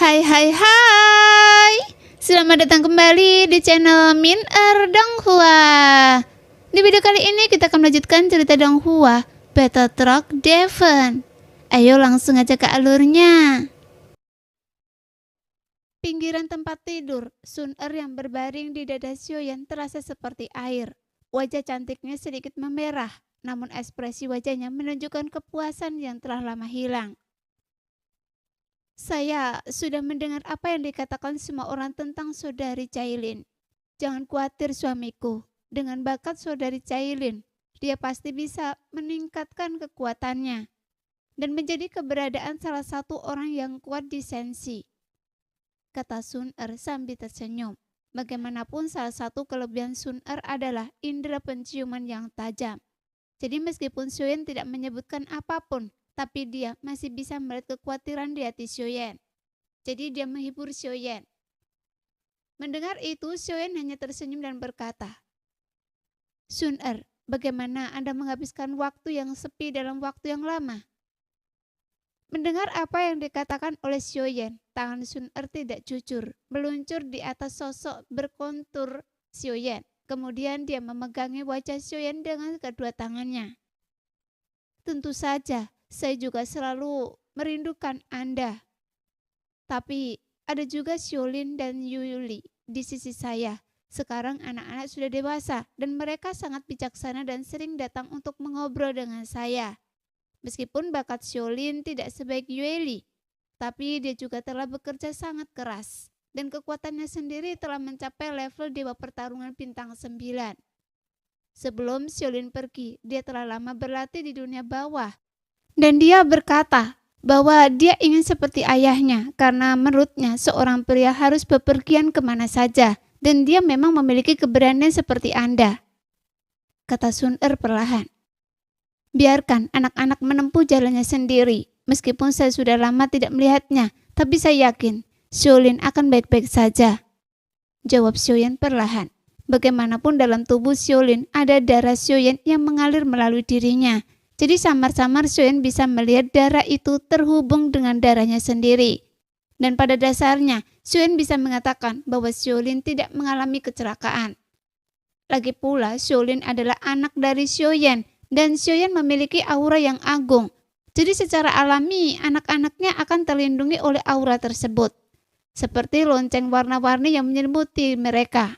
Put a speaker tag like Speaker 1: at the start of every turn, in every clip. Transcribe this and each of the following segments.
Speaker 1: Hai hai hai. Selamat datang kembali di channel Min Donghua. Di video kali ini kita akan melanjutkan cerita Donghua Battle Truck Devon. Ayo langsung aja ke alurnya. Pinggiran tempat tidur Sun-er yang berbaring di dada Xiaoyan terasa seperti air. Wajah cantiknya sedikit memerah, namun ekspresi wajahnya menunjukkan kepuasan yang telah lama hilang. Saya sudah mendengar apa yang dikatakan semua orang tentang saudari Cailin. Jangan khawatir suamiku, dengan bakat saudari Cailin, dia pasti bisa meningkatkan kekuatannya dan menjadi keberadaan salah satu orang yang kuat di Sensi, kata Sun-er sambil tersenyum. Bagaimanapun salah satu kelebihan Sun-er adalah indera penciuman yang tajam. Jadi meskipun Xiaoyan tidak menyebutkan apapun, tapi dia masih bisa melihat kekhawatiran di hati Xiaoyan. Jadi dia menghibur Xiaoyan. Mendengar itu, Xiaoyan hanya tersenyum dan berkata, Sun-er, bagaimana Anda menghabiskan waktu yang sepi dalam waktu yang lama? Mendengar apa yang dikatakan oleh Xiaoyan, tangan Sun-er tidak jujur, meluncur di atas sosok berkontur Xiaoyan. Kemudian dia memegangi wajah Xiaoyan dengan kedua tangannya. Tentu saja, saya juga selalu merindukan Anda. Tapi ada juga Xiaolin dan Yuli di sisi saya. Sekarang anak-anak sudah dewasa dan mereka sangat bijaksana dan sering datang untuk mengobrol dengan saya. Meskipun bakat Xiaolin tidak sebaik Yuli, tapi dia juga telah bekerja sangat keras. Dan kekuatannya sendiri telah mencapai level dewa pertarungan bintang 9. Sebelum Xiaolin pergi, dia telah lama berlatih di dunia bawah. Dan dia berkata bahwa dia ingin seperti ayahnya karena menurutnya seorang pria harus bepergian kemana saja dan dia memang memiliki keberanian seperti Anda, kata Sun-er perlahan. Biarkan anak-anak menempuh jalannya sendiri. Meskipun saya sudah lama tidak melihatnya, tapi saya yakin Xiaolin akan baik-baik saja, jawab Xiaoyan perlahan. Bagaimanapun dalam tubuh Xiaolin ada darah Xiaoyan yang mengalir melalui dirinya. Jadi samar-samar Xiaoyan bisa melihat darah itu terhubung dengan darahnya sendiri. Dan pada dasarnya, Xiaoyan bisa mengatakan bahwa Xiaolin tidak mengalami kecelakaan. Lagi pula, Xiaolin adalah anak dari Xiaoyan, dan Xiaoyan memiliki aura yang agung. Jadi secara alami, anak-anaknya akan terlindungi oleh aura tersebut. Seperti lonceng warna-warni yang menyelimuti mereka.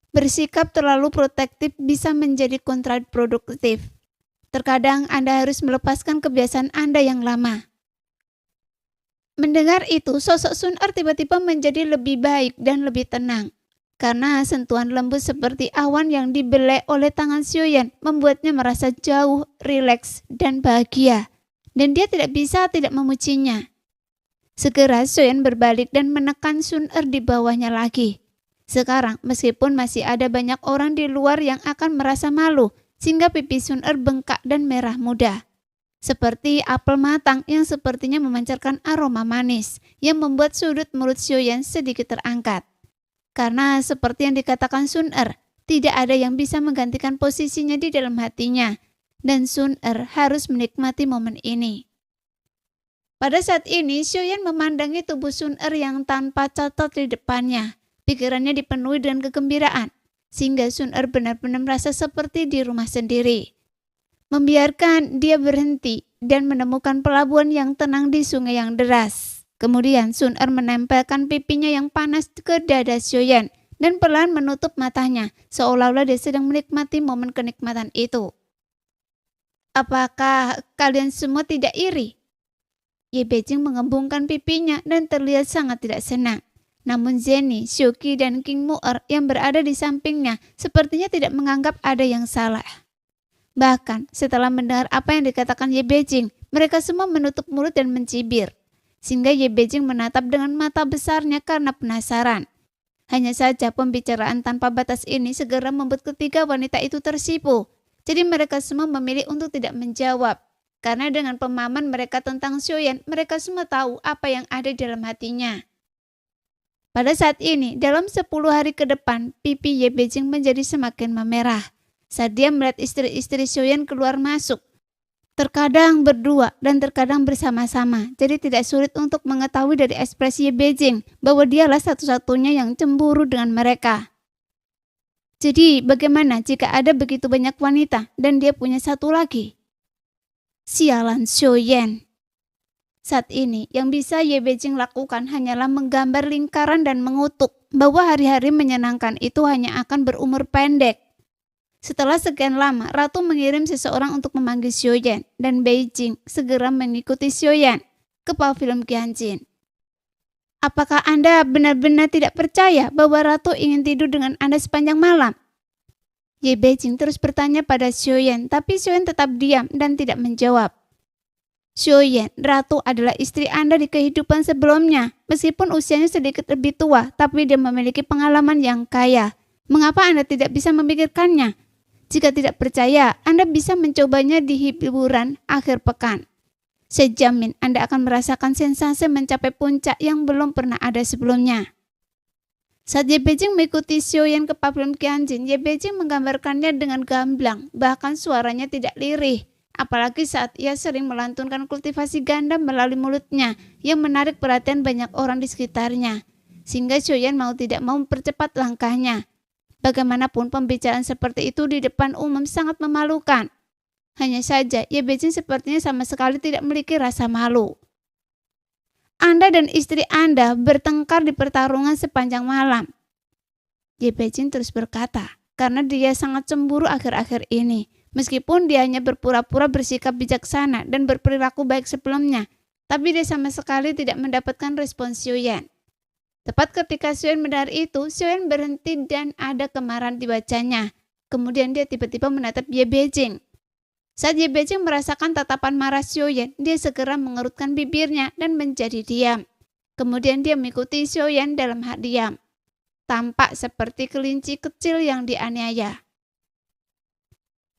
Speaker 1: Bersikap terlalu protektif bisa menjadi kontraproduktif. Terkadang Anda harus melepaskan kebiasaan Anda yang lama. Mendengar itu, sosok Sun-er tiba-tiba menjadi lebih baik dan lebih tenang. Karena sentuhan lembut seperti awan yang dibelai oleh tangan Xiaoyan membuatnya merasa jauh, rileks, dan bahagia. Dan dia tidak bisa tidak memujinya. Segera Xiaoyan berbalik dan menekan Sun-er di bawahnya lagi. Sekarang, meskipun masih ada banyak orang di luar yang akan merasa malu, sehingga pipi Sun-er bengkak dan merah muda. Seperti apel matang yang sepertinya memancarkan aroma manis, yang membuat sudut mulut Xiaoyan sedikit terangkat. Karena seperti yang dikatakan Sun-er, tidak ada yang bisa menggantikan posisinya di dalam hatinya, dan Sun-er harus menikmati momen ini. Pada saat ini, Xiaoyan memandangi tubuh Sun-er yang tanpa cacat di depannya. Pikirannya dipenuhi dengan kegembiraan, sehingga Sun-er benar-benar merasa seperti di rumah sendiri. Membiarkan dia berhenti dan menemukan pelabuhan yang tenang di sungai yang deras. Kemudian Sun-er menempelkan pipinya yang panas ke dada Xiaoyan dan perlahan menutup matanya, seolah-olah dia sedang menikmati momen kenikmatan itu. Apakah kalian semua tidak iri? Ye Beijing mengembungkan pipinya dan terlihat sangat tidak senang. Namun Zeni, Xiuqi, dan King Mu'er yang berada di sampingnya sepertinya tidak menganggap ada yang salah. Bahkan setelah mendengar apa yang dikatakan Ye Beijing, mereka semua menutup mulut dan mencibir. Sehingga Ye Beijing menatap dengan mata besarnya karena penasaran. Hanya saja pembicaraan tanpa batas ini segera membuat ketiga wanita itu tersipu. Jadi mereka semua memilih untuk tidak menjawab. Karena dengan pemahaman mereka tentang Xiaoyan, mereka semua tahu apa yang ada di dalam hatinya. Pada saat ini, dalam 10 hari ke depan, pipi Ye Beijing menjadi semakin memerah. Saat dia melihat istri-istri Xiaoyan keluar masuk, Terkadang berdua dan terkadang bersama-sama. Jadi tidak sulit untuk mengetahui dari ekspresi Ye Beijing bahwa dialah satu-satunya yang cemburu dengan mereka. Jadi bagaimana jika ada begitu banyak wanita dan dia punya satu lagi? Sialan Xiaoyan. Saat ini yang bisa Ye Beijing lakukan hanyalah menggambar lingkaran dan mengutuk bahwa hari-hari menyenangkan itu hanya akan berumur pendek. Setelah sekian lama, Ratu mengirim seseorang untuk memanggil Xiaoyan dan Beijing segera mengikuti Xiaoyan ke pavilion Qianjin. Apakah Anda benar-benar tidak percaya bahwa Ratu ingin tidur dengan Anda sepanjang malam? Ye Beijing terus bertanya pada Xiaoyan, tapi Xiaoyan tetap diam dan tidak menjawab. Xiaoyan, Ratu adalah istri Anda di kehidupan sebelumnya. Meskipun usianya sedikit lebih tua, tapi dia memiliki pengalaman yang kaya. Mengapa Anda tidak bisa memikirkannya? Jika tidak percaya, Anda bisa mencobanya di hiburan akhir pekan. Saya jamin Anda akan merasakan sensasi mencapai puncak yang belum pernah ada sebelumnya. Saat Ye Beijing mengikuti Xiaoyan ke pavilion Qianjin, Ye Beijing menggambarkannya dengan gamblang, bahkan suaranya tidak lirih. Apalagi saat ia sering melantunkan kultivasi ganda melalui mulutnya yang menarik perhatian banyak orang di sekitarnya. Sehingga Xiaoyan mau tidak mau mempercepat langkahnya. Bagaimanapun pembicaraan seperti itu di depan umum sangat memalukan. Hanya saja Ye Beijing sepertinya sama sekali tidak memiliki rasa malu. Anda dan istri Anda bertengkar di pertarungan sepanjang malam. Ye Beijing terus berkata, karena dia sangat cemburu akhir-akhir ini. Meskipun dia hanya berpura-pura bersikap bijaksana dan berperilaku baik sebelumnya, tapi dia sama sekali tidak mendapatkan respon Xiaoyan. Tepat ketika Xiaoyan mendengar itu, Xiaoyan berhenti dan ada kemarahan di wajahnya. Kemudian dia tiba-tiba menatap Ye Beijing. Saat Ye Beijing merasakan tatapan marah Xiaoyan, dia segera mengerutkan bibirnya dan menjadi diam. Kemudian dia mengikuti Xiaoyan dalam diam. Tampak seperti kelinci kecil yang dianiaya.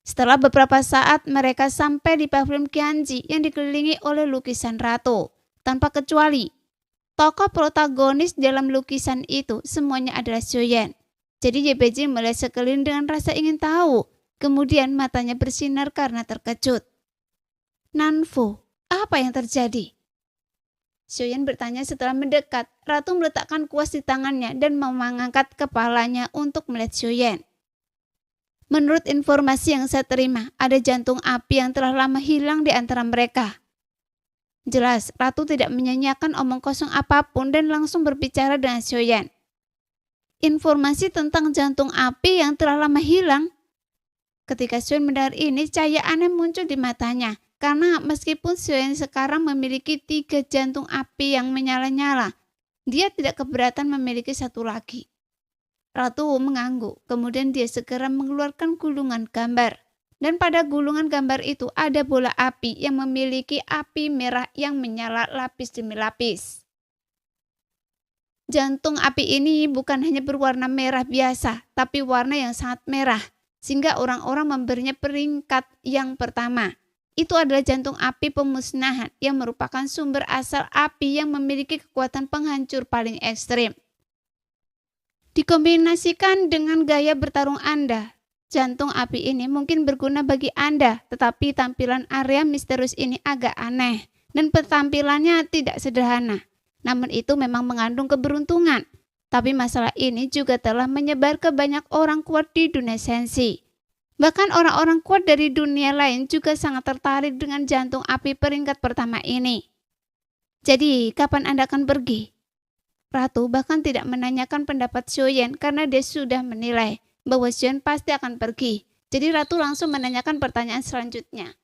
Speaker 1: Setelah beberapa saat, mereka sampai di pavilion Qianji yang dikelilingi oleh lukisan ratu. Tanpa kecuali, tokoh protagonis dalam lukisan itu semuanya adalah Xiaoyan. Jadi Ye Beijing melihat sekeliling dengan rasa ingin tahu. Kemudian matanya bersinar karena terkejut. Nanfu, apa yang terjadi? Xiaoyan bertanya setelah mendekat. Ratu meletakkan kuas di tangannya dan mengangkat kepalanya untuk melihat Xiaoyan. Menurut informasi yang saya terima, ada jantung api yang telah lama hilang di antara mereka. Jelas, Ratu tidak menyanyiakan omong kosong apapun dan langsung berbicara dengan Xiaoyan. Informasi tentang jantung api yang telah lama hilang. Ketika Xiaoyan mendengar ini, cahaya aneh muncul di matanya. Karena meskipun Xiaoyan sekarang memiliki 3 jantung api yang menyala-nyala, dia tidak keberatan memiliki satu lagi. Ratu mengangguk, kemudian dia segera mengeluarkan gulungan gambar. Dan pada gulungan gambar itu ada bola api yang memiliki api merah yang menyala lapis demi lapis. Jantung api ini bukan hanya berwarna merah biasa, tapi warna yang sangat merah, sehingga orang-orang memberinya peringkat yang pertama. Itu adalah jantung api pemusnahan yang merupakan sumber asal api yang memiliki kekuatan penghancur paling ekstrim. Dikombinasikan dengan gaya bertarung Anda, jantung api ini mungkin berguna bagi Anda, tetapi tampilan area misterius ini agak aneh dan penampilannya tidak sederhana. Namun itu memang mengandung keberuntungan. Tapi masalah ini juga telah menyebar ke banyak orang kuat di dunia sensi. Bahkan orang-orang kuat dari dunia lain juga sangat tertarik dengan jantung api peringkat pertama ini. Jadi, kapan Anda akan pergi? Ratu bahkan tidak menanyakan pendapat Xiaoyan karena dia sudah menilai bahwa Xiaoyan pasti akan pergi. Jadi Ratu langsung menanyakan pertanyaan selanjutnya.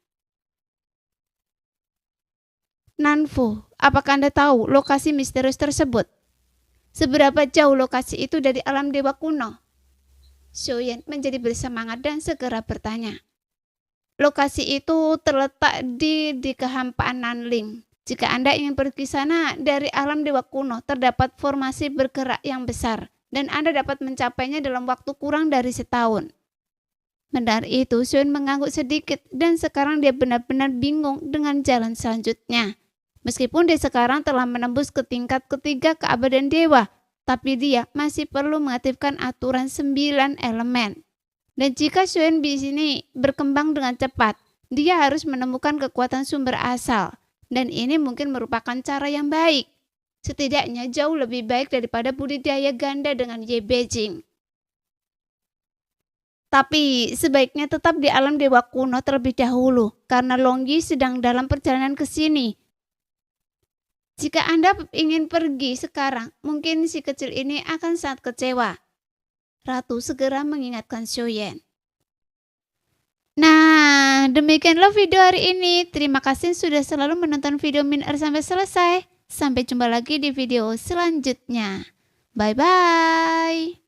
Speaker 1: Nanfu, apakah Anda tahu lokasi misterius tersebut? Seberapa jauh lokasi itu dari alam dewa kuno? Xiaoyan menjadi bersemangat dan segera bertanya. Lokasi itu terletak di kehampaan Nanling. Jika Anda ingin pergi sana dari alam dewa kuno, terdapat formasi bergerak yang besar dan Anda dapat mencapainya dalam waktu kurang dari setahun. Mendengar itu, Xiaoyan mengangguk sedikit dan sekarang dia benar-benar bingung dengan jalan selanjutnya. Meskipun dia sekarang telah menembus ke tingkat ketiga keabadian dewa, tapi dia masih perlu mengaktifkan aturan 9 elemen. Dan jika Xiaoyan di sini berkembang dengan cepat, Dia harus menemukan kekuatan sumber asal, dan ini mungkin merupakan cara yang baik. Setidaknya jauh lebih baik daripada budidaya ganda dengan Y Beijing. Tapi sebaiknya tetap di alam dewa kuno terlebih dahulu, karena Longyi sedang dalam perjalanan ke sini. Jika Anda ingin pergi sekarang, mungkin si kecil ini akan sangat kecewa. Ratu segera mengingatkan Xiaoyan. Nah, demikianlah video hari ini. Terima kasih sudah selalu menonton video Min sampai selesai. Sampai jumpa lagi di video selanjutnya. Bye-bye.